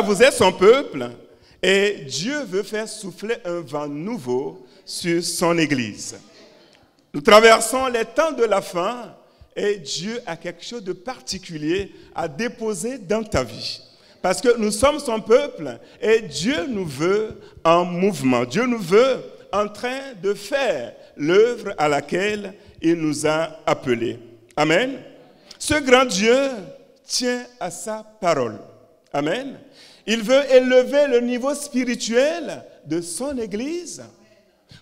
Vous êtes son peuple et Dieu veut faire souffler un vent nouveau sur son Église. Nous traversons les temps de la fin et Dieu a quelque chose de particulier à déposer dans ta vie. Parce que nous sommes son peuple et Dieu nous veut en mouvement. Dieu nous veut en train de faire l'œuvre à laquelle il nous a appelés. Amen. Ce grand Dieu tient à sa parole. Amen. Il veut élever le niveau spirituel de son Église.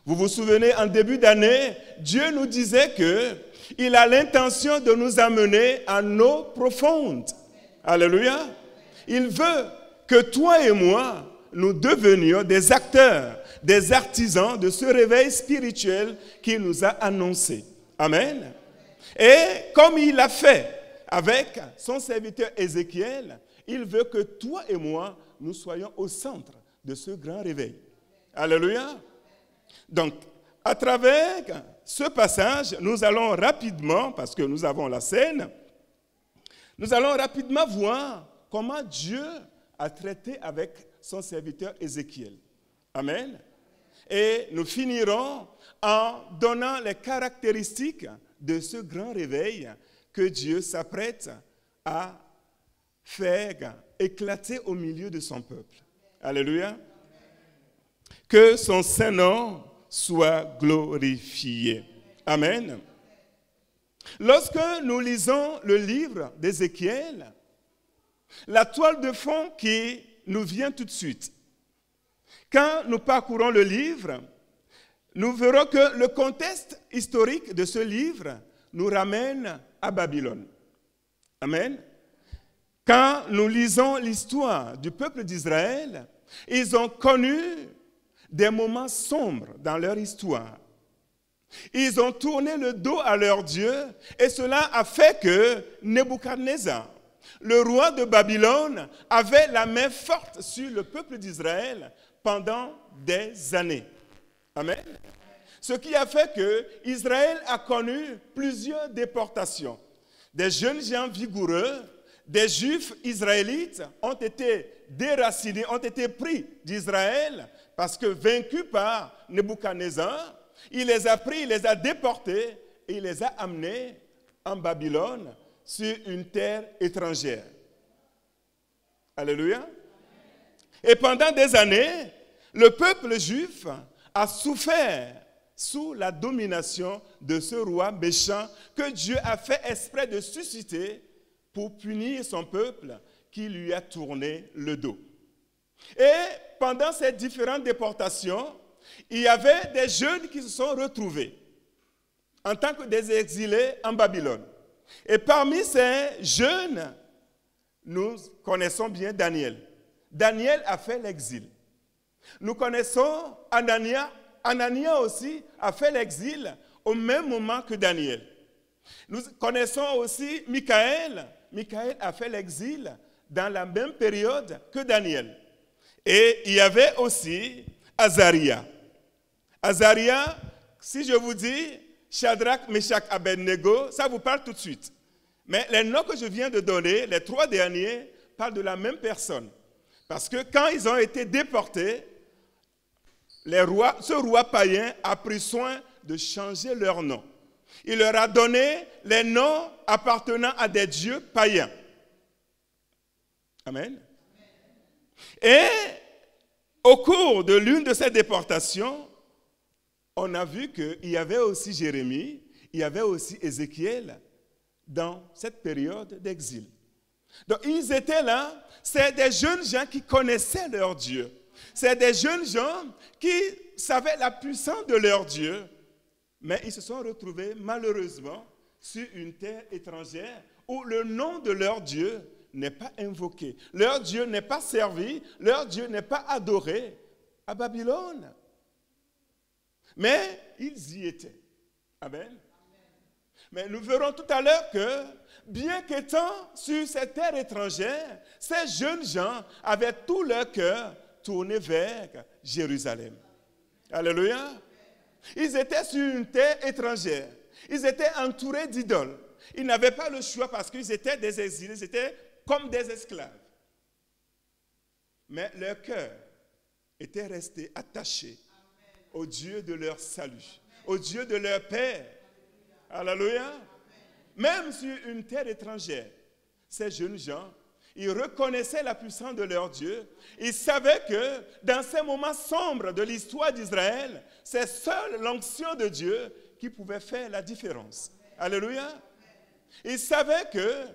Vous vous souvenez, en début d'année, Dieu nous disait qu'il a l'intention de nous amener à eaux profondes. Alléluia. Il veut que toi et moi, nous devenions des acteurs, des artisans de ce réveil spirituel qu'il nous a annoncé. Amen. Et comme il l'a fait avec son serviteur Ézéchiel, il veut que toi et moi, nous soyons au centre de ce grand réveil. Alléluia. Donc, à travers ce passage, nous allons rapidement, parce que nous avons la scène, nous allons rapidement voir comment Dieu a traité avec son serviteur Ézéchiel. Amen. Et nous finirons en donnant les caractéristiques de ce grand réveil que Dieu s'apprête à faire éclater au milieu de son peuple. Alléluia. Que son Saint-Nom soit glorifié. Amen. Lorsque nous lisons le livre d'Ézéchiel, la toile de fond qui nous vient tout de suite, quand nous parcourons le livre, nous verrons que le contexte historique de ce livre nous ramène à Babylone. Amen. Quand nous lisons l'histoire du peuple d'Israël, ils ont connu des moments sombres dans leur histoire. Ils ont tourné le dos à leur Dieu et cela a fait que Nebuchadnezzar, le roi de Babylone, avait la main forte sur le peuple d'Israël pendant des années. Amen. Ce qui a fait que Israël a connu plusieurs déportations. Des jeunes gens vigoureux, des Juifs israélites ont été déracinés, ont été pris d'Israël parce que vaincus par Nebuchadnezzar, il les a pris, il les a déportés et il les a amenés en Babylone sur une terre étrangère. Alléluia. Et pendant des années, le peuple juif a souffert sous la domination de ce roi méchant que Dieu a fait exprès de susciter pour punir son peuple qui lui a tourné le dos. Et pendant ces différentes déportations, il y avait des jeunes qui se sont retrouvés en tant que des exilés en Babylone. Et parmi ces jeunes, nous connaissons bien Daniel. Daniel a fait l'exil. Nous connaissons Anania. Anania aussi a fait l'exil au même moment que Daniel. Nous connaissons aussi Michaël. Michaël a fait l'exil dans la même période que Daniel. Et il y avait aussi Azaria. Azaria, si je vous dis Shadrach, Meshach, Abednego, ça vous parle tout de suite. Mais les noms que je viens de donner, les trois derniers, parlent de la même personne. Parce que quand ils ont été déportés, ce roi païen a pris soin de changer leur nom. Il leur a donné les noms appartenant à des dieux païens. Amen. Et au cours de l'une de ces déportations, on a vu qu'il y avait aussi Jérémie, il y avait aussi Ézéchiel dans cette période d'exil. Donc ils étaient là, c'est des jeunes gens qui connaissaient leur Dieu. C'est des jeunes gens qui savaient la puissance de leur Dieu, mais ils se sont retrouvés malheureusement sur une terre étrangère où le nom de leur Dieu n'est pas invoqué. Leur Dieu n'est pas servi, leur Dieu n'est pas adoré à Babylone. Mais ils y étaient. Amen. Mais nous verrons tout à l'heure que, bien qu'étant sur cette terre étrangère, ces jeunes gens avaient tout leur cœur tourné vers Jérusalem. Alléluia. Ils étaient sur une terre étrangère. Ils étaient entourés d'idoles. Ils n'avaient pas le choix parce qu'ils étaient des exilés, ils étaient comme des esclaves. Mais leur cœur était resté attaché au Dieu de leur salut, au Dieu de leur Père. Alléluia. Même sur une terre étrangère, ces jeunes gens, ils reconnaissaient la puissance de leur Dieu. Ils savaient que dans ces moments sombres de l'histoire d'Israël, c'est seule l'onction de Dieu qui pouvait faire la différence. Alléluia. Ils savaient que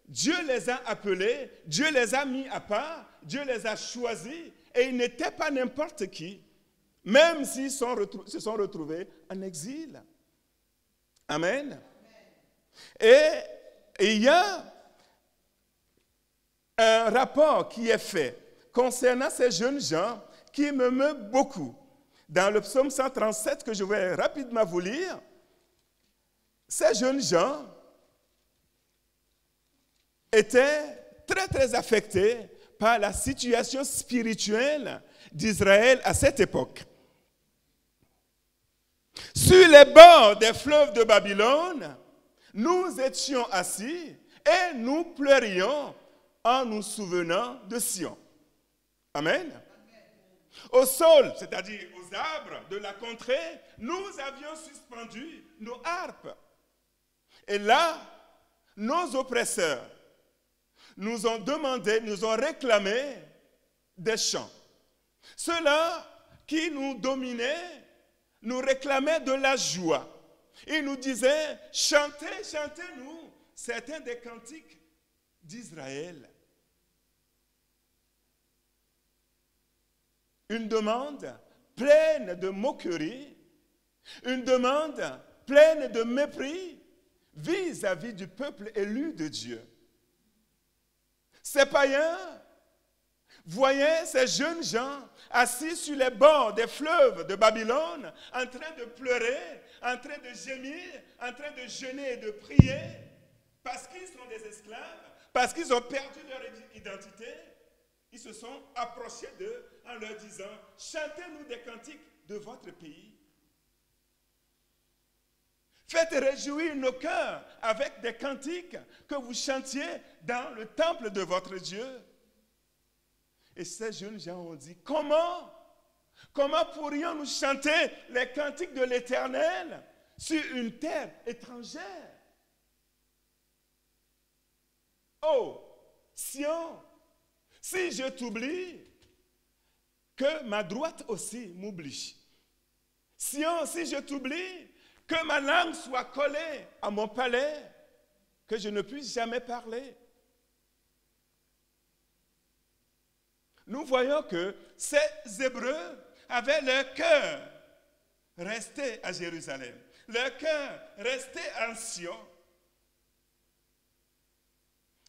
Dieu les a appelés, Dieu les a mis à part, Dieu les a choisis et ils n'étaient pas n'importe qui, même s'ils se sont retrouvés en exil. Amen. Et il y a un rapport qui est fait concernant ces jeunes gens qui me meut beaucoup. Dans le psaume 137 que je vais rapidement vous lire, ces jeunes gens étaient très très affectés par la situation spirituelle d'Israël à cette époque. Sur les bords des fleuves de Babylone, nous étions assis et nous pleurions en nous souvenant de Sion. Amen. Au sol, c'est-à-dire aux arbres de la contrée, nous avions suspendu nos harpes. Et là, nos oppresseurs nous ont demandé, nous ont réclamé des chants. Ceux-là qui nous dominaient nous réclamaient de la joie. Ils nous disaient, chantez, chantez-nous certains des cantiques d'Israël. Une demande pleine de moquerie, une demande pleine de mépris vis-à-vis du peuple élu de Dieu. Ces païens voyaient ces jeunes gens assis sur les bords des fleuves de Babylone, en train de pleurer, en train de gémir, en train de jeûner et de prier, parce qu'ils sont des esclaves, parce qu'ils ont perdu leur identité. Ils se sont approchés d'eux en leur disant, chantez-nous des cantiques de votre pays. Faites réjouir nos cœurs avec des cantiques que vous chantiez dans le temple de votre Dieu. Et ces jeunes gens ont dit, comment pourrions-nous chanter les cantiques de l'Éternel sur une terre étrangère? Oh, Sion, si je t'oublie, que ma droite aussi m'oublie. Sion, si je t'oublie, que ma langue soit collée à mon palais, que je ne puisse jamais parler. Nous voyons que ces Hébreux avaient leur cœur resté à Jérusalem, leur cœur resté en Sion.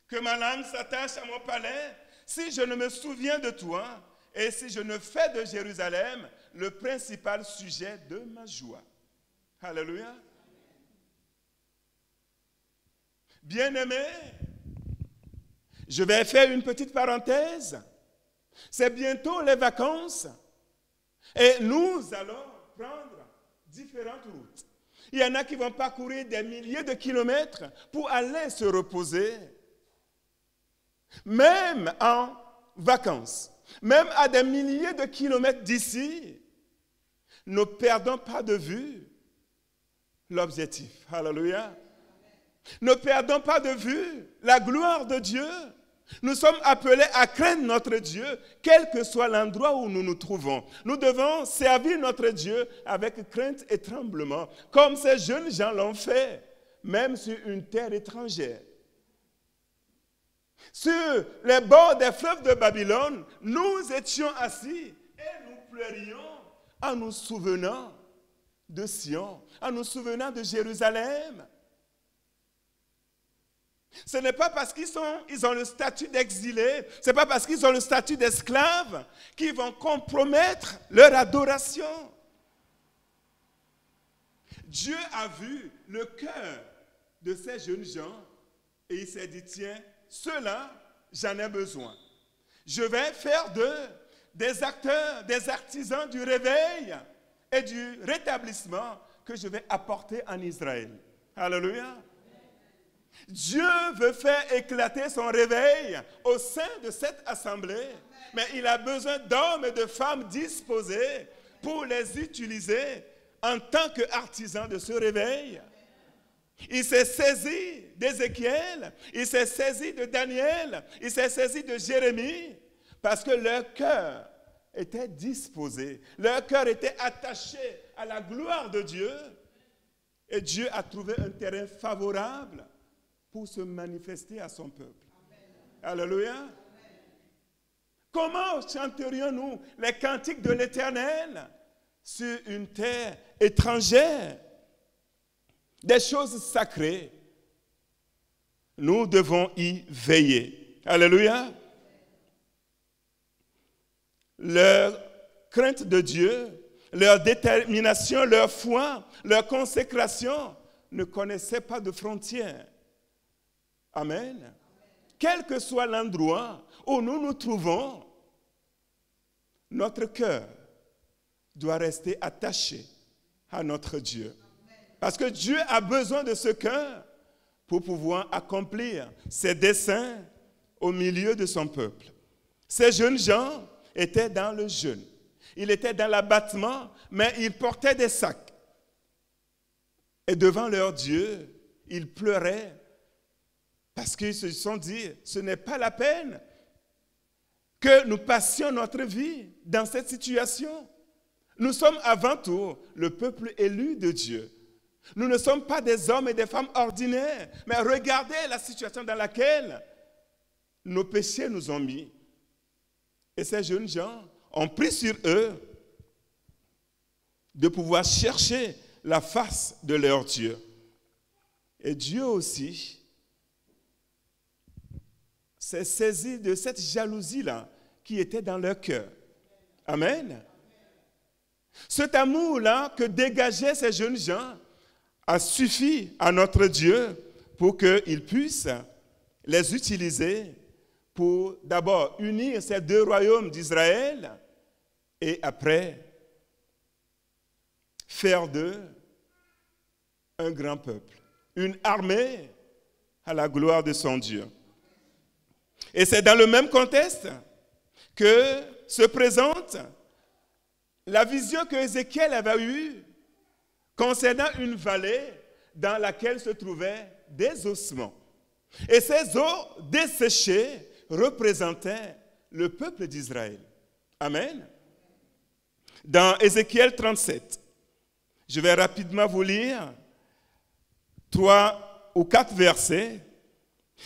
Que ma langue s'attache à mon palais, si je ne me souviens de toi et si je ne fais de Jérusalem le principal sujet de ma joie. Alléluia. Bien-aimés, je vais faire une petite parenthèse. C'est bientôt les vacances et nous allons prendre différentes routes. Il y en a qui vont parcourir des milliers de kilomètres pour aller se reposer. Même en vacances, même à des milliers de kilomètres d'ici, ne perdons pas de vue l'objectif. Alléluia. Ne perdons pas de vue la gloire de Dieu. Nous sommes appelés à craindre notre Dieu, quel que soit l'endroit où nous nous trouvons. Nous devons servir notre Dieu avec crainte et tremblement, comme ces jeunes gens l'ont fait, même sur une terre étrangère. Sur les bords des fleuves de Babylone, nous étions assis et nous pleurions en nous souvenant de Sion, en nous souvenant de Jérusalem. Ce n'est pas parce qu'ils ont le statut d'exilés, ce n'est pas parce qu'ils ont le statut d'esclaves qu'ils vont compromettre leur adoration. Dieu a vu le cœur de ces jeunes gens et il s'est dit, tiens, ceux-là, j'en ai besoin. Je vais faire d'eux des acteurs, des artisans du réveil et du rétablissement que je vais apporter en Israël. Alléluia. Dieu veut faire éclater son réveil au sein de cette assemblée. Mais il a besoin d'hommes et de femmes disposés pour les utiliser en tant qu'artisans de ce réveil. Il s'est saisi d'Ézéchiel, il s'est saisi de Daniel, il s'est saisi de Jérémie, parce que leur cœur était disposé, leur cœur était attaché à la gloire de Dieu. Et Dieu a trouvé un terrain favorable pour se manifester à son peuple. Amen. Alléluia. Amen. Comment chanterions-nous les cantiques de l'Éternel sur une terre étrangère? Des choses sacrées. Nous devons y veiller. Alléluia. Leur crainte de Dieu, leur détermination, leur foi, leur consécration ne connaissaient pas de frontières. Amen. Quel que soit l'endroit où nous nous trouvons, notre cœur doit rester attaché à notre Dieu. Parce que Dieu a besoin de ce cœur pour pouvoir accomplir ses desseins au milieu de son peuple. Ces jeunes gens étaient dans le jeûne. Ils étaient dans l'abattement, mais ils portaient des sacs. Et devant leur Dieu, ils pleuraient parce qu'ils se sont dit, ce n'est pas la peine que nous passions notre vie dans cette situation. Nous sommes avant tout le peuple élu de Dieu. Nous ne sommes pas des hommes et des femmes ordinaires, mais regardez la situation dans laquelle nos péchés nous ont mis. Et ces jeunes gens ont pris sur eux de pouvoir chercher la face de leur Dieu. Et Dieu aussi s'est saisi de cette jalousie-là qui était dans leur cœur. Amen. Cet amour-là que dégageaient ces jeunes gens a suffi à notre Dieu pour qu'il puisse les utiliser pour d'abord unir ces deux royaumes d'Israël et après faire d'eux un grand peuple, une armée à la gloire de son Dieu. Et c'est dans le même contexte que se présente la vision que Ézéchiel avait eue concernant une vallée dans laquelle se trouvaient des ossements. Et ces eaux desséchées représentaient le peuple d'Israël. Amen. Dans Ézéchiel 37, je vais rapidement vous lire 3 ou 4 versets.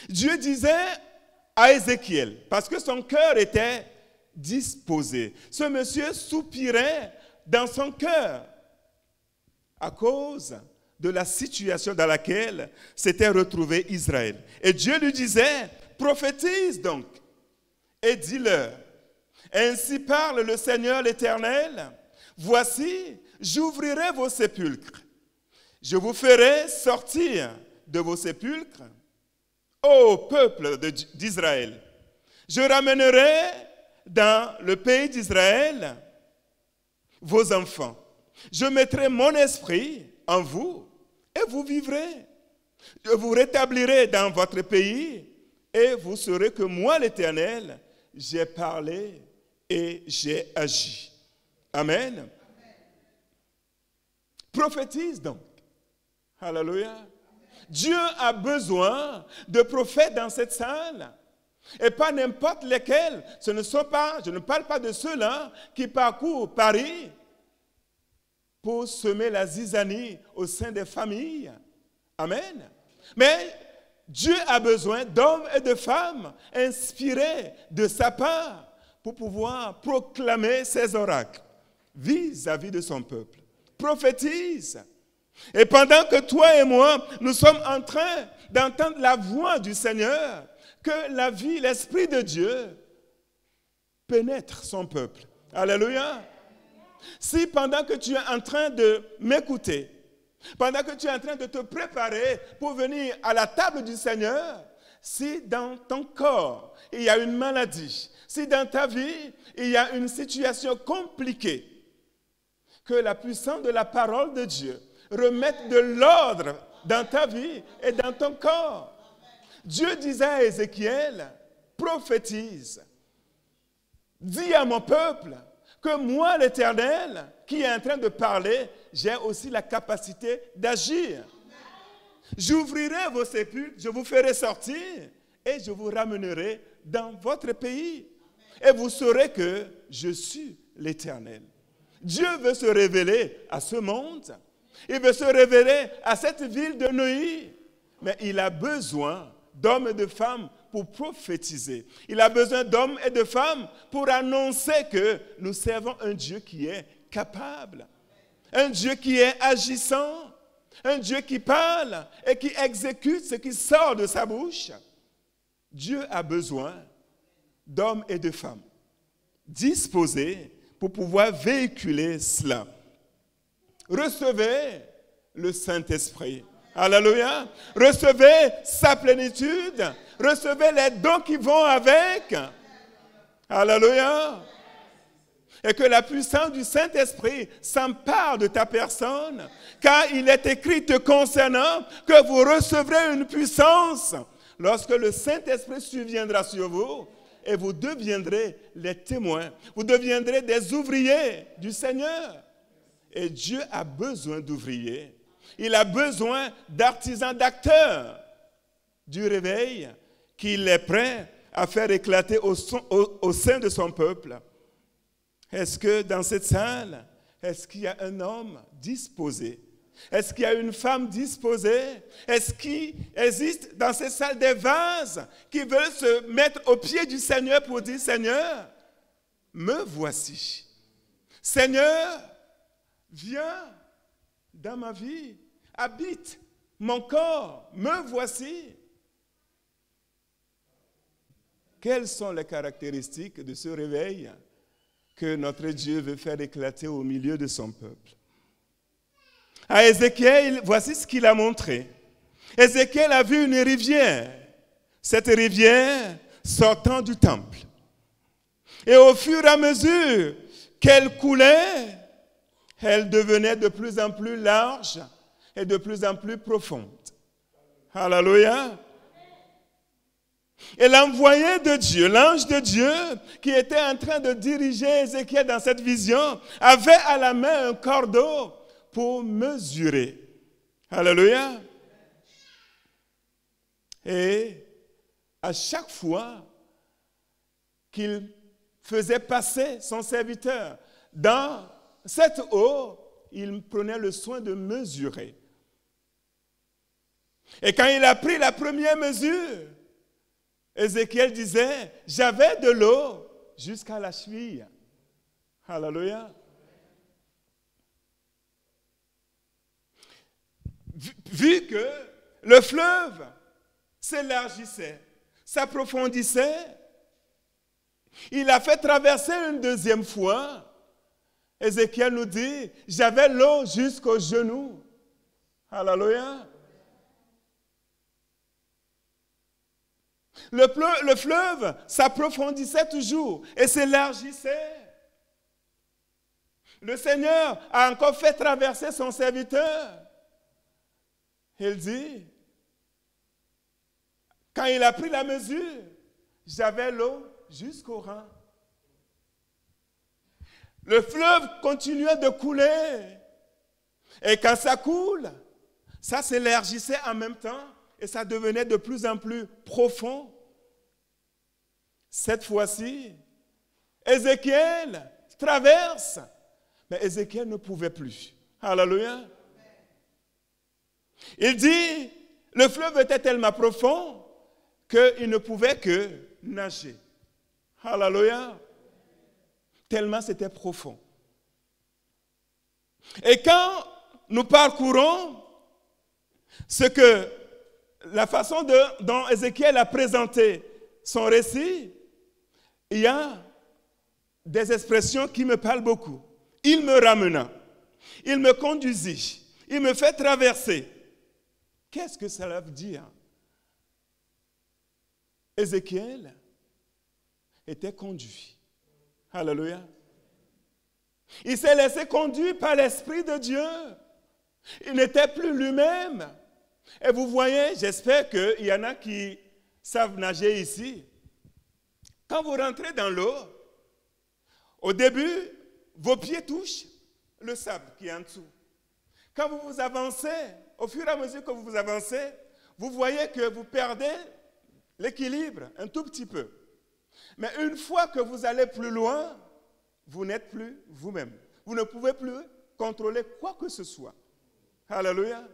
Dieu disait à Ézéchiel, parce que son cœur était disposé, ce monsieur soupirait dans son cœur à cause de la situation dans laquelle s'était retrouvé Israël. Et Dieu lui disait, prophétise donc et dis-leur, ainsi parle le Seigneur l'Éternel, voici, j'ouvrirai vos sépulcres, je vous ferai sortir de vos sépulcres, ô peuple d'Israël, je ramènerai dans le pays d'Israël vos enfants. Je mettrai mon esprit en vous et vous vivrez. Je vous rétablirai dans votre pays et vous saurez que moi, l'Éternel, j'ai parlé et j'ai agi. Amen. Amen. Prophétise donc. Alléluia. Amen. Dieu a besoin de prophètes dans cette salle. Et pas n'importe lesquels. Je ne parle pas de ceux-là qui parcourent Paris pour semer la zizanie au sein des familles. Amen. Mais Dieu a besoin d'hommes et de femmes inspirés de sa part pour pouvoir proclamer ses oracles vis-à-vis de son peuple. Prophétise. Et pendant que toi et moi, nous sommes en train d'entendre la voix du Seigneur, que la vie, l'Esprit de Dieu pénètre son peuple. Alléluia. Si pendant que tu es en train de m'écouter, pendant que tu es en train de te préparer pour venir à la table du Seigneur, si dans ton corps il y a une maladie, si dans ta vie il y a une situation compliquée, que la puissance de la parole de Dieu remette de l'ordre dans ta vie et dans ton corps. Dieu disait à Ézéchiel, prophétise, dis à mon peuple que moi, l'Éternel, qui est en train de parler, j'ai aussi la capacité d'agir. J'ouvrirai vos sépulcres, je vous ferai sortir et je vous ramènerai dans votre pays. Et vous saurez que je suis l'Éternel. Dieu veut se révéler à ce monde. Il veut se révéler à cette ville de Neuilly. Mais il a besoin d'hommes et de femmes pour prophétiser. Il a besoin d'hommes et de femmes pour annoncer que nous servons un Dieu qui est capable. Un Dieu qui est agissant. Un Dieu qui parle et qui exécute ce qui sort de sa bouche. Dieu a besoin d'hommes et de femmes disposés pour pouvoir véhiculer cela. Recevez le Saint-Esprit. Alléluia. Recevez sa plénitude. Recevez les dons qui vont avec. Alléluia. Et que la puissance du Saint-Esprit s'empare de ta personne, car il est écrit te concernant que vous recevrez une puissance lorsque le Saint-Esprit surviendra sur vous et vous deviendrez les témoins. Vous deviendrez des ouvriers du Seigneur. Et Dieu a besoin d'ouvriers. Il a besoin d'artisans, d'acteurs du réveil qu'il est prêt à faire éclater au sein de son peuple. Est-ce que dans cette salle, est-ce qu'il y a un homme disposé? Est-ce qu'il y a une femme disposée? Est-ce qu'il existe dans cette salle des vases qui veulent se mettre au pied du Seigneur pour dire, Seigneur, me voici. Seigneur, viens dans ma vie, habite mon corps, me voici. Quelles sont les caractéristiques de ce réveil que notre Dieu veut faire éclater au milieu de son peuple? À Ézéchiel, voici ce qu'il a montré. Ézéchiel a vu une rivière, cette rivière sortant du temple. Et au fur et à mesure qu'elle coulait, elle devenait de plus en plus large et de plus en plus profonde. Alléluia. Et l'envoyé de Dieu, l'ange de Dieu, qui était en train de diriger Ézéchiel dans cette vision, avait à la main un cordeau pour mesurer. Alléluia. Et à chaque fois qu'il faisait passer son serviteur dans cette eau, il prenait le soin de mesurer. Et quand il a pris la première mesure, Ézéchiel disait, j'avais de l'eau jusqu'à la cheville. Alléluia. Vu que le fleuve s'élargissait, s'approfondissait, il a fait traverser une deuxième fois. Ézéchiel nous dit, j'avais l'eau jusqu'aux genoux. Alléluia. Le fleuve s'approfondissait toujours et s'élargissait. Le Seigneur a encore fait traverser son serviteur. Il dit, quand il a pris la mesure, j'avais l'eau jusqu'au rein. Le fleuve continuait de couler. Et quand ça coule, ça s'élargissait en même temps et ça devenait de plus en plus profond. Cette fois-ci, Ézéchiel traverse, mais Ézéchiel ne pouvait plus. Alléluia. Il dit, le fleuve était tellement profond qu'il ne pouvait que nager. Alléluia. Tellement c'était profond. Et quand nous parcourons la façon dont Ézéchiel a présenté son récit, il y a des expressions qui me parlent beaucoup. Il me ramena, il me conduisit, il me fait traverser. Qu'est-ce que ça veut dire? Ézéchiel était conduit. Alléluia. Il s'est laissé conduire par l'Esprit de Dieu. Il n'était plus lui-même. Et vous voyez, j'espère qu'il y en a qui savent nager ici, quand vous rentrez dans l'eau, au début, vos pieds touchent le sable qui est en dessous. Quand vous vous avancez, au fur et à mesure que vous vous avancez, vous voyez que vous perdez l'équilibre un tout petit peu. Mais une fois que vous allez plus loin, vous n'êtes plus vous-même. Vous ne pouvez plus contrôler quoi que ce soit. Alléluia.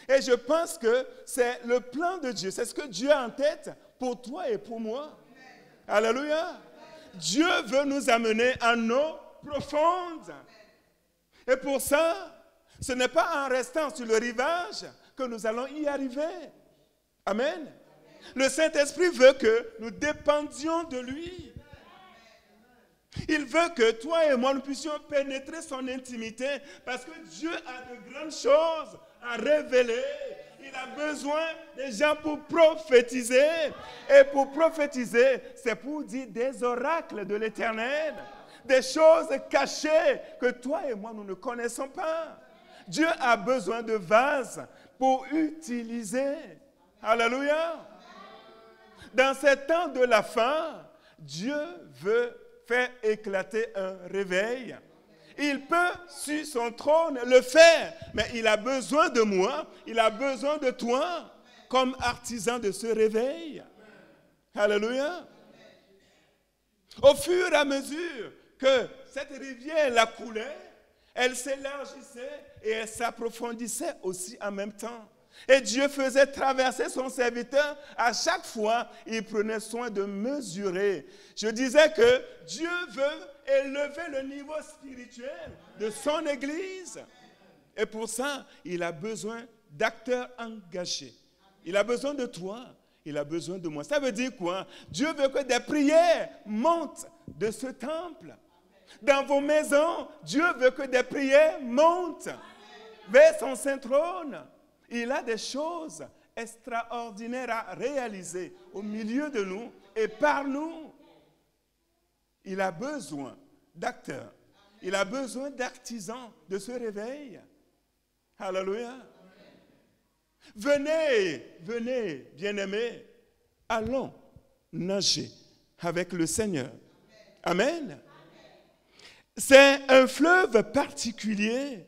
Et je pense que c'est le plan de Dieu. C'est ce que Dieu a en tête pour toi et pour moi. Alléluia. Dieu veut nous amener en eau profonde. Et pour ça, ce n'est pas en restant sur le rivage que nous allons y arriver. Amen. Le Saint-Esprit veut que nous dépendions de lui. Il veut que toi et moi, nous puissions pénétrer son intimité parce que Dieu a de grandes choses à révéler. Il a besoin des gens pour prophétiser. Et pour prophétiser, c'est pour dire des oracles de l'Éternel. Des choses cachées que toi et moi, nous ne connaissons pas. Dieu a besoin de vases pour utiliser. Alléluia. Dans ces temps de la fin, Dieu veut faire éclater un réveil. Il peut, sur son trône, le faire, mais il a besoin de moi, il a besoin de toi, comme artisan de ce réveil. Alléluia. Au fur et à mesure que cette rivière la coulait, elle s'élargissait et elle s'approfondissait aussi en même temps. Et Dieu faisait traverser son serviteur. À chaque fois, il prenait soin de mesurer. Je disais que Dieu veut élever le niveau spirituel de son Église. Et pour ça, il a besoin d'acteurs engagés. Il a besoin de toi. Il a besoin de moi. Ça veut dire quoi? Dieu veut que des prières montent de ce temple. Dans vos maisons, Dieu veut que des prières montent vers son saint trône. Il a des choses extraordinaires à réaliser au milieu de nous et par nous. Il a besoin d'acteurs. Il a besoin d'artisans de ce réveil. Alléluia. Venez, venez, bien-aimés, allons nager avec le Seigneur. Amen. C'est un fleuve particulier,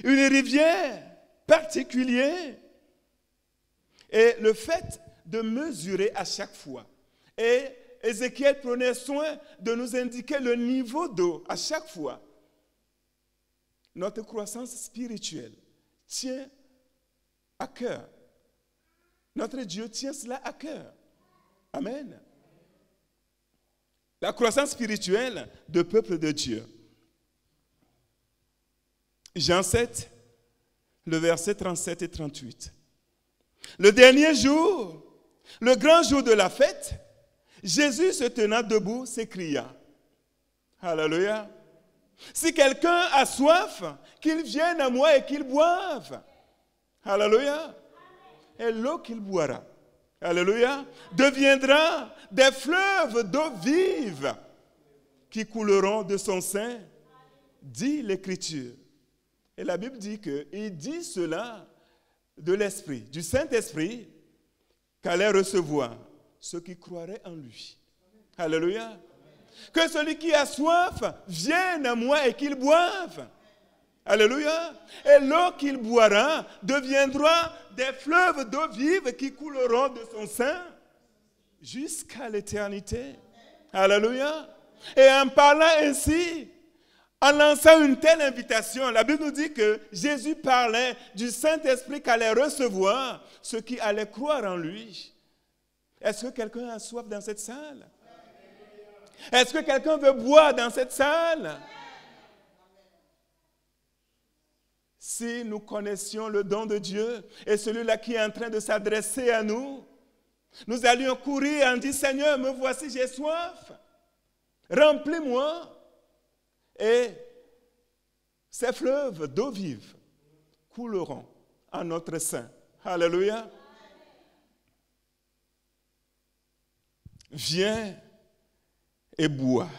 une rivière particulière. Et le fait de mesurer à chaque fois. Et Ézéchiel prenait soin de nous indiquer le niveau d'eau à chaque fois. Notre croissance spirituelle tient à cœur. Notre Dieu tient cela à cœur. Amen. La croissance spirituelle du peuple de Dieu. Jean 7, le verset 37 et 38. Le dernier jour, le grand jour de la fête, Jésus se tenant debout s'écria. Alléluia. Si quelqu'un a soif, qu'il vienne à moi et qu'il boive. Alléluia. Et l'eau qu'il boira, alléluia, deviendra des fleuves d'eau vive qui couleront de son sein, dit l'Écriture. Et la Bible dit qu'il dit cela de l'Esprit, du Saint-Esprit, qu'allait recevoir ceux qui croiraient en lui. Alléluia. Que celui qui a soif vienne à moi et qu'il boive. Alléluia. Et l'eau qu'il boira deviendra des fleuves d'eau vive qui couleront de son sein jusqu'à l'éternité. Alléluia. Et en parlant ainsi, en lançant une telle invitation, la Bible nous dit que Jésus parlait du Saint-Esprit qu'allait recevoir ceux qui allaient croire en lui. Est-ce que quelqu'un a soif dans cette salle? Est-ce que quelqu'un veut boire dans cette salle? Si nous connaissions le don de Dieu et celui-là qui est en train de s'adresser à nous, nous allions courir en disant, Seigneur, me voici, j'ai soif. Remplis-moi. Et ces fleuves d'eau vive couleront en notre sein. Alléluia. Viens et bois.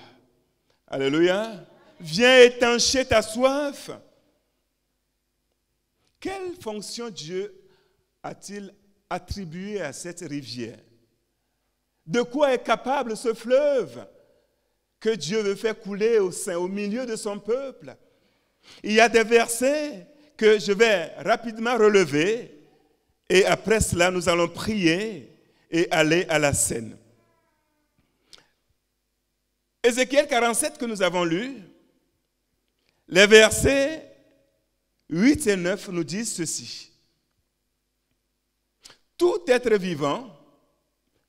Alléluia. Viens étancher ta soif. Quelle fonction Dieu a-t-il attribuer à cette rivière? De quoi est capable ce fleuve que Dieu veut faire couler au milieu de son peuple? Il y a des versets que je vais rapidement relever et après cela, nous allons prier et aller à la scène. Ézéchiel 47 que nous avons lu, les versets 8 et 9 nous disent ceci. Tout être vivant,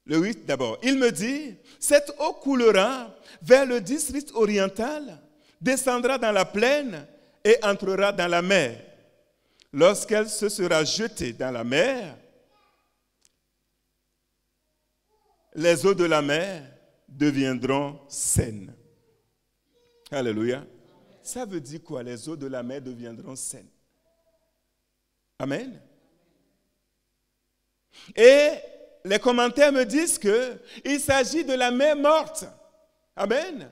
le 8 d'abord, il me dit, cette eau coulera vers le district oriental, descendra dans la plaine et entrera dans la mer. Lorsqu'elle se sera jetée dans la mer, les eaux de la mer deviendront saines. Alléluia. Ça veut dire quoi? Les eaux de la mer deviendront saines. Amen. Et les commentaires me disent qu'il s'agit de la mer morte. Amen.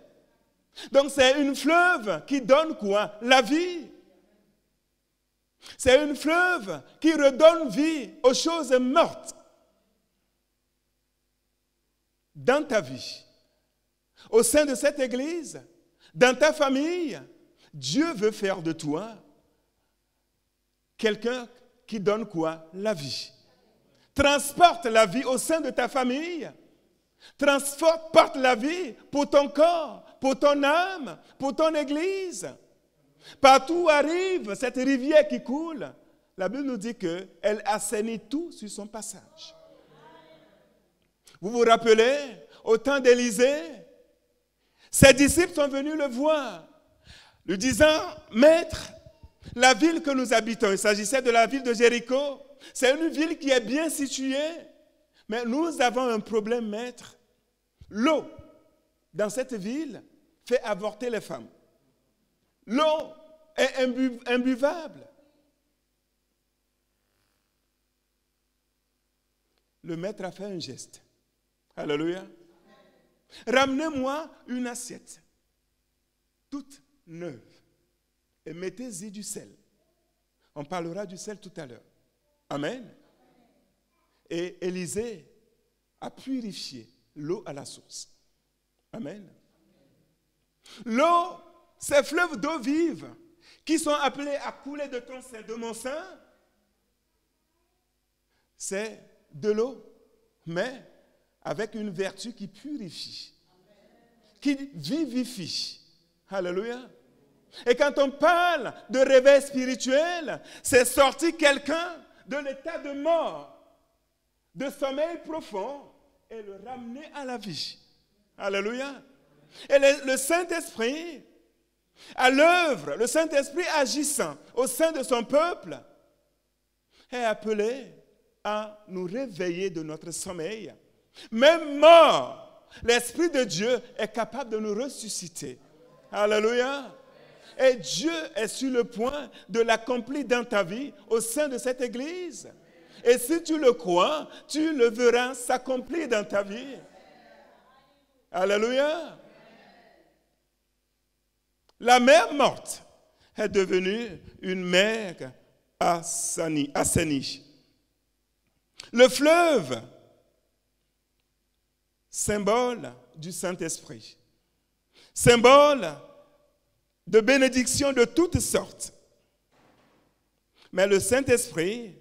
Donc c'est une fleuve qui donne quoi? La vie. C'est une fleuve qui redonne vie aux choses mortes. Dans ta vie, au sein de cette église, dans ta famille, Dieu veut faire de toi quelqu'un qui donne quoi? La vie. Transporte la vie au sein de ta famille. Transporte la vie pour ton corps, pour ton âme, pour ton église. Partout où arrive cette rivière qui coule, la Bible nous dit qu'elle assainit tout sur son passage. Vous vous rappelez, au temps d'Élisée, ses disciples sont venus le voir, lui disant, « Maître, la ville que nous habitons, il s'agissait de la ville de Jéricho, c'est une ville qui est bien située, mais nous avons un problème, maître. L'eau dans cette ville fait avorter les femmes. L'eau est imbuvable. » Le maître a fait un geste. Alléluia. Ramenez-moi une assiette, toute neuve, et mettez-y du sel. On parlera du sel tout à l'heure. Amen. Et Élisée a purifié l'eau à la source. Amen. L'eau, ces fleuves d'eau vive qui sont appelés à couler de ton sein, de mon sein, c'est de l'eau, mais avec une vertu qui purifie, qui vivifie. Alléluia. Et quand on parle de réveil spirituel, c'est sortir quelqu'un de l'état de mort, de sommeil profond, et le ramener à la vie. Alléluia. Et le Saint-Esprit, à l'œuvre, le Saint-Esprit agissant au sein de son peuple, est appelé à nous réveiller de notre sommeil. Même mort, l'Esprit de Dieu est capable de nous ressusciter. Alléluia. Et Dieu est sur le point de l'accomplir dans ta vie au sein de cette église. Et si tu le crois, tu le verras s'accomplir dans ta vie. Alléluia. La mer morte est devenue une mer assainie. Le fleuve, symbole du Saint-Esprit, symbole de bénédictions de toutes sortes. Mais le Saint-Esprit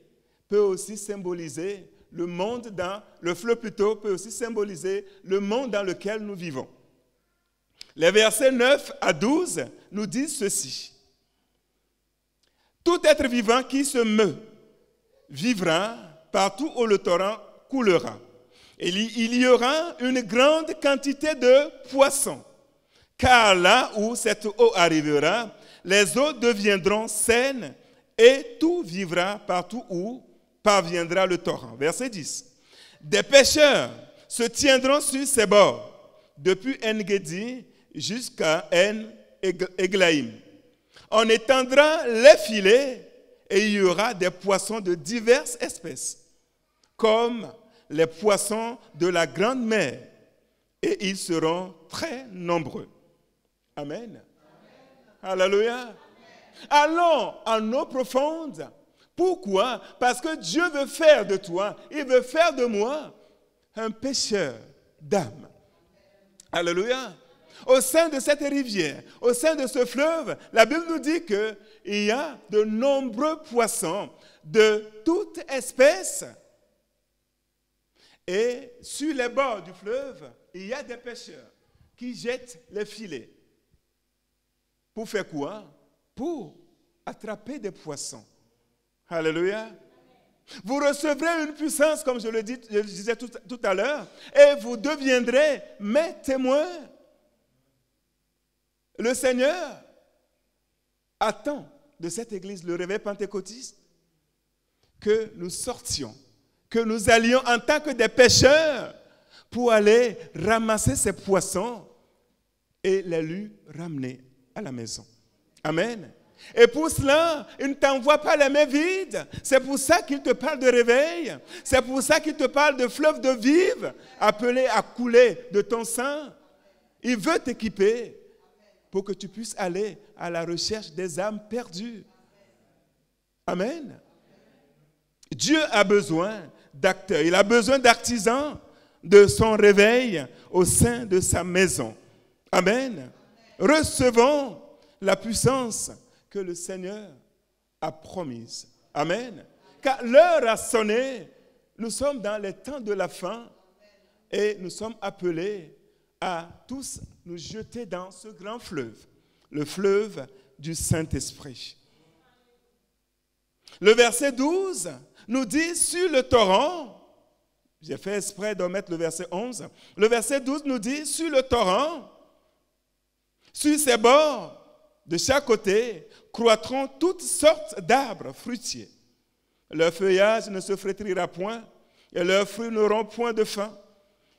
peut aussi symboliser le monde le fleuve plutôt peut aussi symboliser le monde dans lequel nous vivons. Les versets 9 à 12 nous disent ceci. Tout être vivant qui se meut vivra partout où le torrent coulera. Et il y aura une grande quantité de poissons. Car là où cette eau arrivera, les eaux deviendront saines et tout vivra partout où parviendra le torrent. Verset 10. Des pêcheurs se tiendront sur ses bords, depuis En-Gedi jusqu'à En-Eglaïm. On étendra les filets et il y aura des poissons de diverses espèces, comme les poissons de la grande mer, et ils seront très nombreux. Amen. Alléluia. Allons en eau profonde Pourquoi? Parce que Dieu veut faire de toi, il veut faire de moi un pêcheur d'âmes. Alléluia. Au sein de cette rivière, au sein de ce fleuve, la Bible nous dit qu'il y a de nombreux poissons de toute espèce. Et sur les bords du fleuve, il y a des pêcheurs qui jettent les filets. Pour faire quoi? Pour attraper des poissons. Alléluia. Vous recevrez une puissance, comme je le disais tout à l'heure, et vous deviendrez mes témoins. Le Seigneur attend de cette église, le réveil pentecôtiste, que nous sortions, que nous allions en tant que des pêcheurs pour aller ramasser ces poissons et les lui ramener à la maison. Amen. Et pour cela, il ne t'envoie pas les mains vides. C'est pour ça qu'il te parle de réveil. C'est pour ça qu'il te parle de fleuve de vive, appelé à couler de ton sang. Il veut t'équiper pour que tu puisses aller à la recherche des âmes perdues. Amen. Dieu a besoin d'acteurs. Il a besoin d'artisans de son réveil au sein de sa maison. Amen. Recevons la puissance que le Seigneur a promise. Amen. Car l'heure a sonné. Nous sommes dans les temps de la fin et nous sommes appelés à tous nous jeter dans ce grand fleuve, le fleuve du Saint-Esprit. Le verset 12 nous dit sur le torrent, j'ai fait exprès d'omettre le verset 11, le verset 12 nous dit sur le torrent, sur ses bords, de chaque côté, croîtront toutes sortes d'arbres fruitiers. Leur feuillage ne se flétrira point et leurs fruits n'auront point de fin.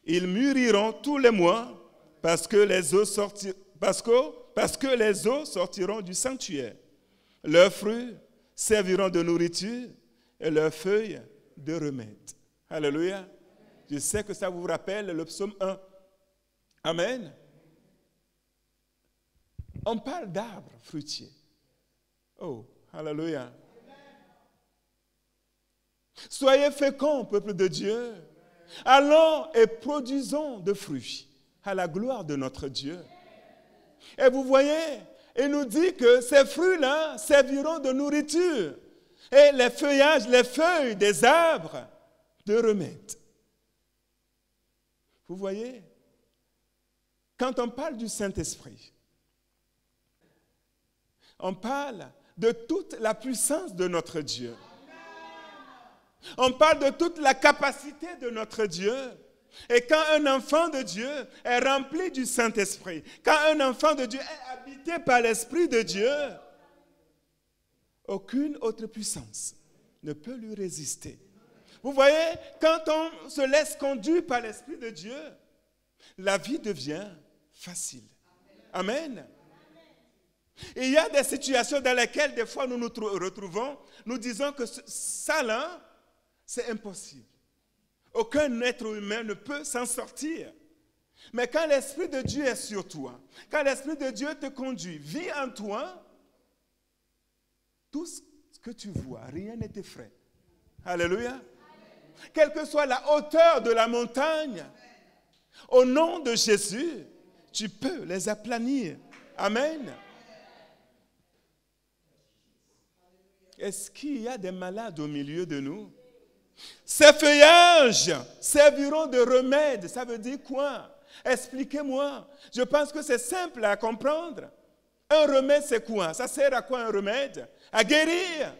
Ils mûriront tous les mois parce que les eaux sortiront du sanctuaire. Leurs fruits serviront de nourriture et leurs feuilles de remède. Alléluia. Je sais que ça vous rappelle le psaume 1. Amen. On parle d'arbres fruitiers. Oh, alléluia. Soyez féconds, peuple de Dieu. Allons et produisons de fruits à la gloire de notre Dieu. Et vous voyez, il nous dit que ces fruits-là serviront de nourriture. Et les feuillages, les feuilles des arbres de remède. Vous voyez, quand on parle du Saint-Esprit, on parle de toute la puissance de notre Dieu. On parle de toute la capacité de notre Dieu. Et quand un enfant de Dieu est rempli du Saint-Esprit, quand un enfant de Dieu est habité par l'Esprit de Dieu, aucune autre puissance ne peut lui résister. Vous voyez, quand on se laisse conduire par l'Esprit de Dieu, la vie devient facile. Amen. Il y a des situations dans lesquelles des fois nous nous retrouvons, nous disons que ça là, c'est impossible. Aucun être humain ne peut s'en sortir. Mais quand l'Esprit de Dieu est sur toi, quand l'Esprit de Dieu te conduit, vit en toi, tout ce que tu vois, rien ne t'effraie. Alléluia. Quelle que soit la hauteur de la montagne, au nom de Jésus, tu peux les aplanir. Amen. Est-ce qu'il y a des malades au milieu de nous? Ces feuillages serviront de remède. Ça veut dire quoi? Expliquez-moi. Je pense que c'est simple à comprendre. Un remède, c'est quoi? Ça sert à quoi un remède? À guérir.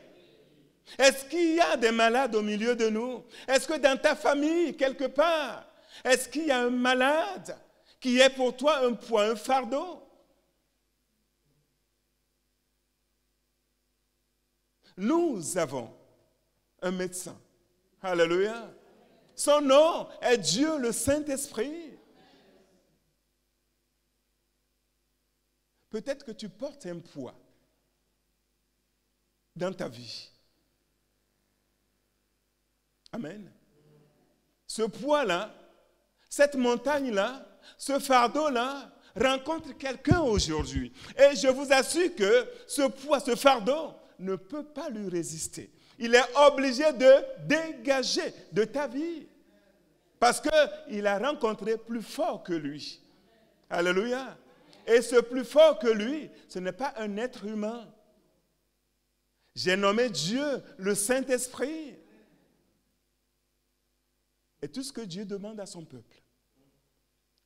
Est-ce qu'il y a des malades au milieu de nous? Est-ce que dans ta famille, quelque part, est-ce qu'il y a un malade qui est pour toi un poids, un fardeau? Nous avons un médecin. Alléluia. Son nom est Dieu le Saint-Esprit. Peut-être que tu portes un poids dans ta vie. Amen. Ce poids-là, cette montagne-là, ce fardeau-là, rencontre quelqu'un aujourd'hui. Et je vous assure que ce poids, ce fardeau, ne peut pas lui résister. Il est obligé de dégager de ta vie. Parce qu'il a rencontré plus fort que lui. Alléluia. Et ce plus fort que lui, ce n'est pas un être humain. J'ai nommé Dieu, le Saint-Esprit. Et tout ce que Dieu demande à son peuple,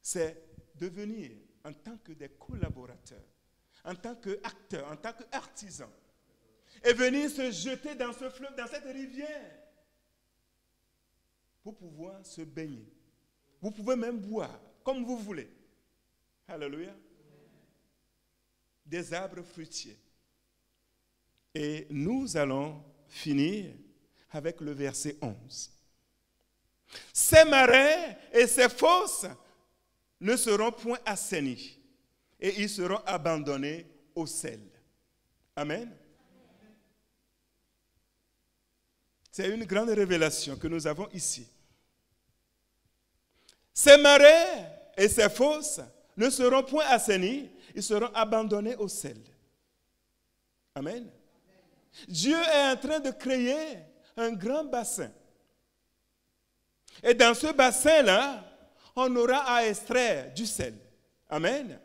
c'est de venir en tant que des collaborateurs, en tant qu'acteurs, en tant qu'artisans, et venir se jeter dans ce fleuve, dans cette rivière, pour pouvoir se baigner. Vous pouvez même boire, comme vous voulez. Alléluia. Des arbres fruitiers. Et nous allons finir avec le verset 11. Ces marais et ces fosses ne seront point assainis, et ils seront abandonnés au sel. Amen. C'est une grande révélation que nous avons ici. Ces marais et ces fosses ne seront point assainis, ils seront abandonnés au sel. Amen. Dieu est en train de créer un grand bassin. Et dans ce bassin-là, on aura à extraire du sel. Amen.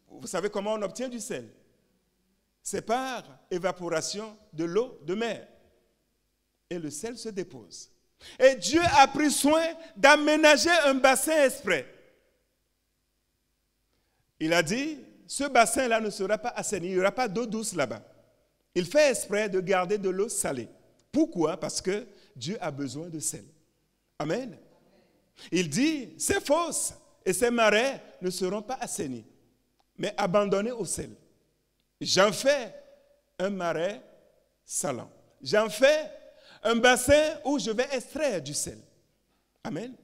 Vous savez comment on obtient du sel? C'est par évaporation de l'eau de mer. Et le sel se dépose. Et Dieu a pris soin d'aménager un bassin exprès. Il a dit, ce bassin-là ne sera pas assaini, il n'y aura pas d'eau douce là-bas. Il fait exprès de garder de l'eau salée. Pourquoi? Parce que Dieu a besoin de sel. Amen. Il dit, ces fosses et ces marais ne seront pas assainis, mais abandonnés au sel. J'en fais un marais salant. J'en fais un bassin où je vais extraire du sel. Amen.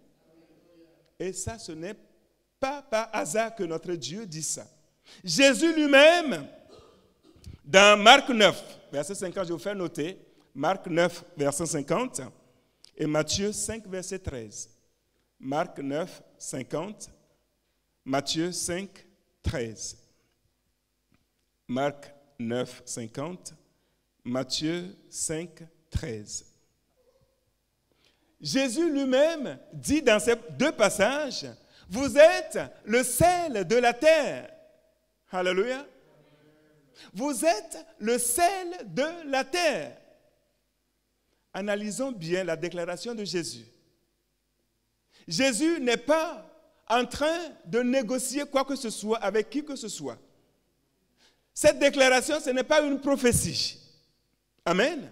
Et ça, ce n'est pas par hasard que notre Dieu dit ça. Jésus lui-même, dans Marc 9, verset 50, je vais vous faire noter, Marc 9, verset 50, et Matthieu 5, verset 13. Marc 9, 50, Matthieu 5, 13. Marc 9, 50, Matthieu 5, 13. Jésus lui-même dit dans ces deux passages, vous êtes le sel de la terre. Alléluia. Vous êtes le sel de la terre. Analysons bien la déclaration de Jésus. Jésus n'est pas en train de négocier quoi que ce soit avec qui que ce soit. Cette déclaration, ce n'est pas une prophétie. Amen.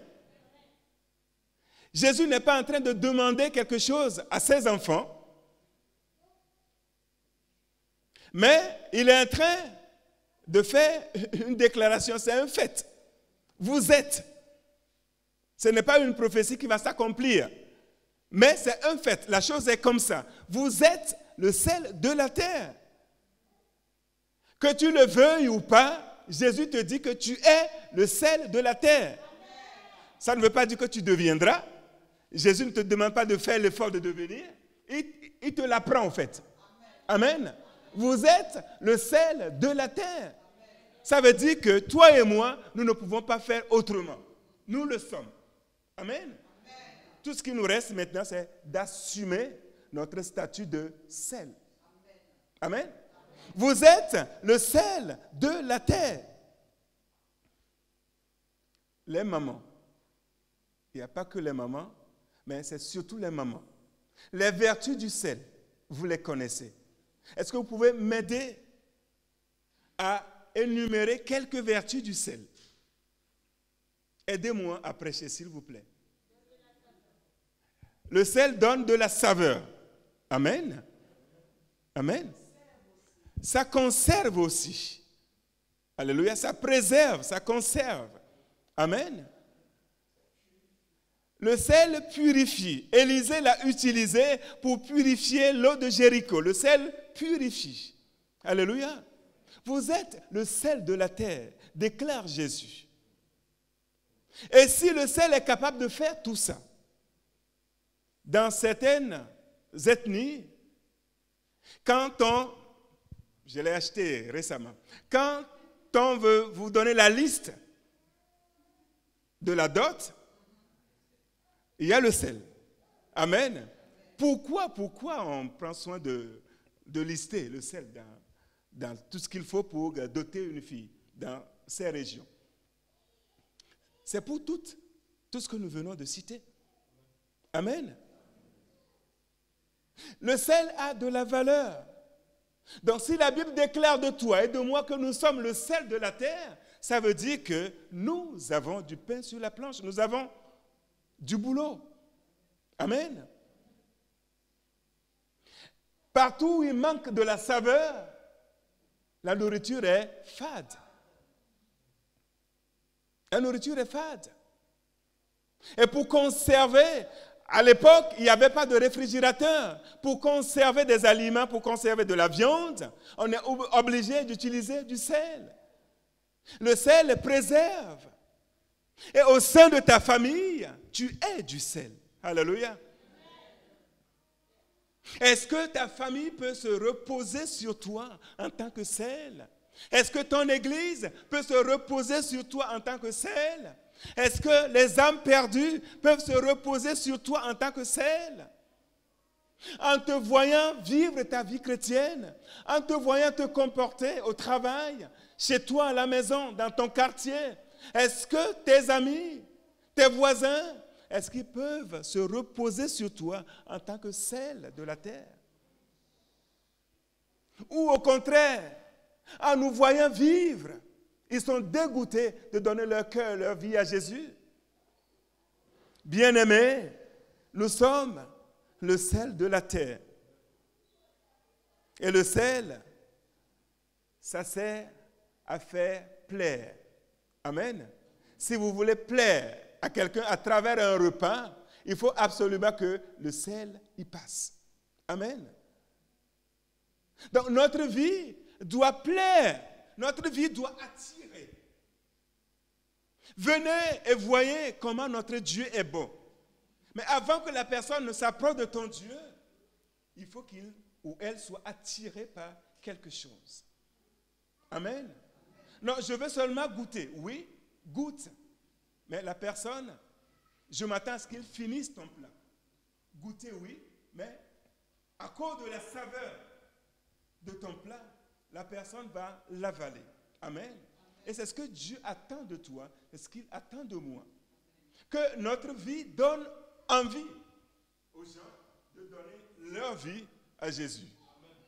Jésus n'est pas en train de demander quelque chose à ses enfants, mais il est en train de faire une déclaration, c'est un fait. Vous êtes. Ce n'est pas une prophétie qui va s'accomplir, mais c'est un fait. La chose est comme ça. Vous êtes le sel de la terre. Que tu le veuilles ou pas, Jésus te dit que tu es le sel de la terre. Ça ne veut pas dire que tu deviendras. Jésus ne te demande pas de faire l'effort de devenir. Il te l'apprend en fait. Amen. Vous êtes le sel de la terre. Ça veut dire que toi et moi, nous ne pouvons pas faire autrement. Nous le sommes. Amen. Tout ce qui nous reste maintenant, c'est d'assumer notre statut de sel. Amen. Vous êtes le sel de la terre. Les mamans, il n'y a pas que les mamans, mais c'est surtout les mamans. Les vertus du sel, vous les connaissez. Est-ce que vous pouvez m'aider à énumérer quelques vertus du sel? Aidez-moi à prêcher, s'il vous plaît. Le sel donne de la saveur. Amen. Amen. Ça conserve aussi. Alléluia. Ça préserve, ça conserve. Amen. Le sel purifie. Élisée l'a utilisé pour purifier l'eau de Jéricho. Le sel purifie. Alléluia. Vous êtes le sel de la terre, déclare Jésus. Et si le sel est capable de faire tout ça, dans certaines ethnies, je l'ai acheté récemment, quand on veut vous donner la liste de la dot, il y a le sel. Amen. Pourquoi on prend soin de lister le sel dans tout ce qu'il faut pour doter une fille dans ces régions? C'est pour tout ce que nous venons de citer. Amen. Le sel a de la valeur. Donc si la Bible déclare de toi et de moi que nous sommes le sel de la terre, ça veut dire que nous avons du pain sur la planche, nous avons du boulot. Amen. Partout où il manque de la saveur, la nourriture est fade. La nourriture est fade. Et pour conserver, à l'époque, il n'y avait pas de réfrigérateur. Pour conserver des aliments, pour conserver de la viande, on est obligé d'utiliser du sel. Le sel préserve. Et au sein de ta famille, tu es du sel. Alléluia. Est-ce que ta famille peut se reposer sur toi en tant que sel? Est-ce que ton église peut se reposer sur toi en tant que sel? Est-ce que les âmes perdues peuvent se reposer sur toi en tant que sel? En te voyant vivre ta vie chrétienne, en te voyant te comporter au travail, chez toi à la maison, dans ton quartier, est-ce que tes amis, tes voisins, est-ce qu'ils peuvent se reposer sur toi en tant que sel de la terre? Ou au contraire, en nous voyant vivre, ils sont dégoûtés de donner leur cœur, leur vie à Jésus? Bien-aimés, nous sommes le sel de la terre. Et le sel, ça sert à faire plaire. Amen. Si vous voulez plaire à quelqu'un à travers un repas, il faut absolument que le sel y passe. Amen. Donc notre vie doit plaire, notre vie doit attirer. Venez et voyez comment notre Dieu est bon. Mais avant que la personne ne s'approche de ton Dieu, il faut qu'il ou elle soit attiré par quelque chose. Amen. Non, je veux seulement goûter. Oui, goûte. Mais la personne, je m'attends à ce qu'il finisse ton plat. Goûter, oui, mais à cause de la saveur de ton plat, la personne va l'avaler. Amen. Et c'est ce que Dieu attend de toi, c'est ce qu'il attend de moi. Que notre vie donne envie aux gens de donner leur vie à Jésus.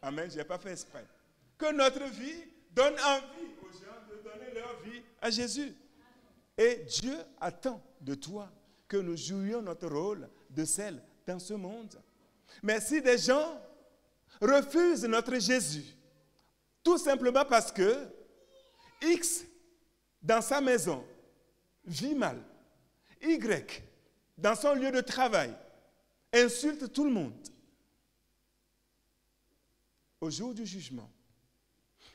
Amen. Je n'ai pas fait exprès. Que notre vie donne envie aux gens de donner leur vie à Jésus. Et Dieu attend de toi que nous jouions notre rôle de sel dans ce monde. Mais si des gens refusent notre Jésus, tout simplement parce que X, dans sa maison, vit mal, Y, dans son lieu de travail, insulte tout le monde, au jour du jugement,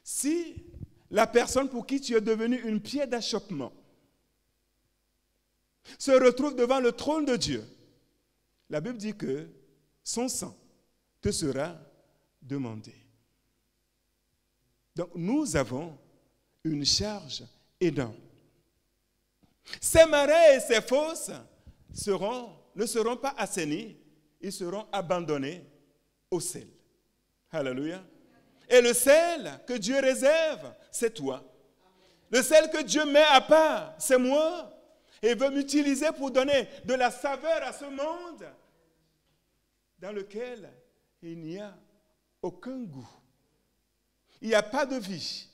si la personne pour qui tu es devenu une pierre d'achoppement se retrouve devant le trône de Dieu, la Bible dit que son sang te sera demandé. Donc nous avons une charge énorme. Ces marais et ces fosses ne seront pas assainis, ils seront abandonnés au sel. Alléluia. Et le sel que Dieu réserve, c'est toi. Le sel que Dieu met à part, c'est moi. Et veut m'utiliser pour donner de la saveur à ce monde dans lequel il n'y a aucun goût. Il n'y a pas de vie.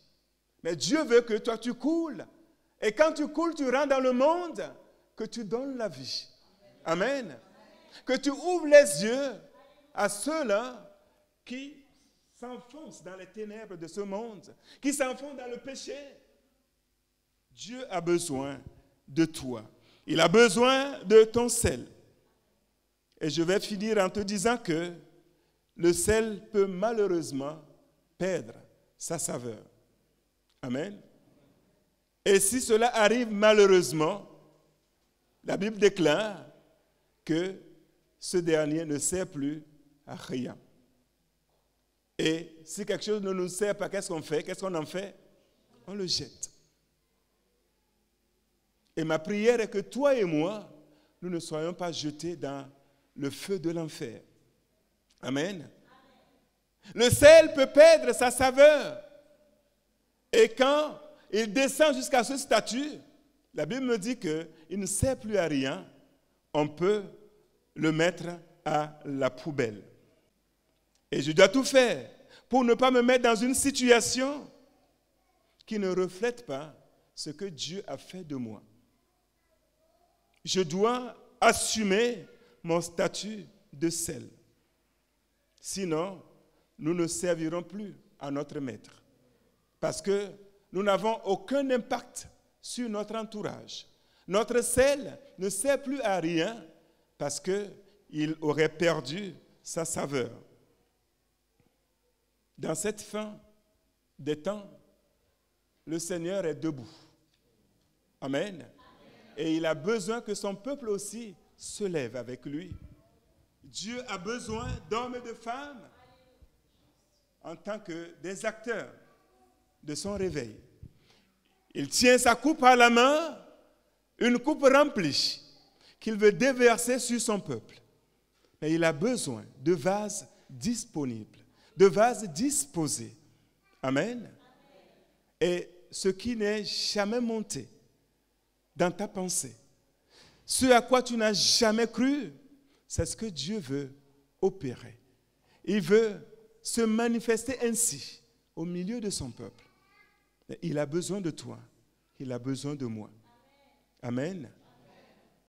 Mais Dieu veut que toi tu coules. Et quand tu coules, tu rentres dans le monde, que tu donnes la vie. Amen. Que tu ouvres les yeux à ceux-là qui s'enfoncent dans les ténèbres de ce monde, qui s'enfoncent dans le péché. Dieu a besoin de toi. Il a besoin de ton sel. Et je vais finir en te disant que le sel peut malheureusement perdre sa saveur. Amen. Et si cela arrive malheureusement, la Bible déclare que ce dernier ne sert plus à rien. Et si quelque chose ne nous sert pas, qu'est-ce qu'on fait? Qu'est-ce qu'on en fait? On le jette. Et ma prière est que toi et moi, nous ne soyons pas jetés dans le feu de l'enfer. Amen. Le sel peut perdre sa saveur. Et quand il descend jusqu'à ce statut, la Bible me dit qu'il ne sert plus à rien. On peut le mettre à la poubelle. Et je dois tout faire pour ne pas me mettre dans une situation qui ne reflète pas ce que Dieu a fait de moi. Je dois assumer mon statut de sel. Sinon, nous ne servirons plus à notre maître. Parce que nous n'avons aucun impact sur notre entourage. Notre sel ne sert plus à rien parce qu'il aurait perdu sa saveur. Dans cette fin des temps, le Seigneur est debout. Amen. Et il a besoin que son peuple aussi se lève avec lui. Dieu a besoin d'hommes et de femmes en tant que des acteurs de son réveil. Il tient sa coupe à la main, une coupe remplie qu'il veut déverser sur son peuple. Mais il a besoin de vases disponibles, de vases disposés. Amen. Et ce qui n'est jamais monté dans ta pensée, ce à quoi tu n'as jamais cru, c'est ce que Dieu veut opérer. Il veut se manifester ainsi au milieu de son peuple. Il a besoin de toi, il a besoin de moi. Amen.